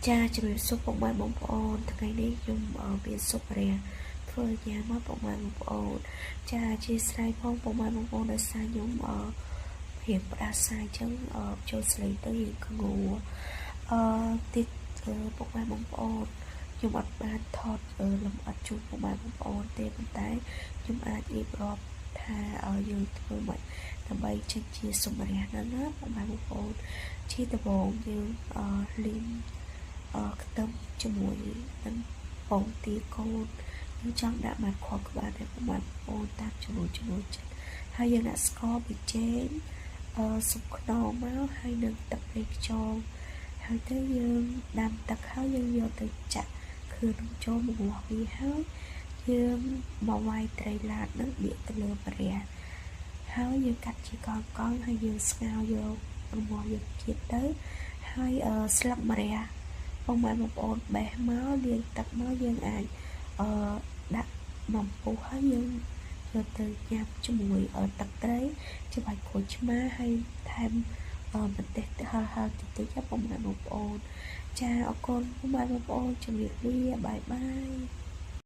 chaជំរាបសួរពុកម៉ែបងប្អូនថ្ងៃនេះខ្ញុំមានសុខរាធ្វើញ៉ាំមកពុកម៉ែបងប្អូនចាអធិស្ឋានផងពុកម៉ែបងប្អូនដោយសារខ្ញុំរៀបផ្ដាសាយអញ្ចឹងចូលស្លេកទៅរៀងកងួរទីពុកម៉ែបងប្អូនខ្ញុំអត់បានថតលម្អិតជូនពុកម៉ែបងប្អូនទេប៉ុន្តែខ្ញុំអាចរៀបរាប់ថាយើងធ្វើមិនដើម្បីចេញជាសម្ភារៈហ្នឹងណាពុកម៉ែបងប្អូនជាដំបូងយើងលីងខ្ទឹមជាមួយនឹងពងទាកូនយើងចង់ដាក់បាត់ខក្បាលតែពុកម៉ែបងប្អូនតាមចំណូលចិត្តហើយយើងដាក់ស្ករប៊ីចេងស៊ុបខ្នុរមកហើយនឹងទឹកប្រេងខ្យងហើយទៅយើងដាំទឹកហើយយើងយកទៅចាក់គ្រឿងនឹងចូលមកវាស់វាហើយយើងមកវាយត្រីឡាតនឹងដាក់ទៅលើម្រះហើយយើងកាត់ជាកង់ហើយយើងស្ងោរយករមាស់យកជាតិទៅហើយស្លឹកម្រះពុកម៉ែបងប្អូនបេះមកលាងទឹកមកយើងអាចដាក់បំពុះហើយយើងយកទៅញ៉ាំជាមួយទឹកត្រីជាបាច់ក្រូចឆ្មាហើយថែមម្ទេសហឹរតិចពុកម៉ែបងប្អូនចាអរគុណពុកម៉ែបងប្អូនជំរាបលាបាយបាយ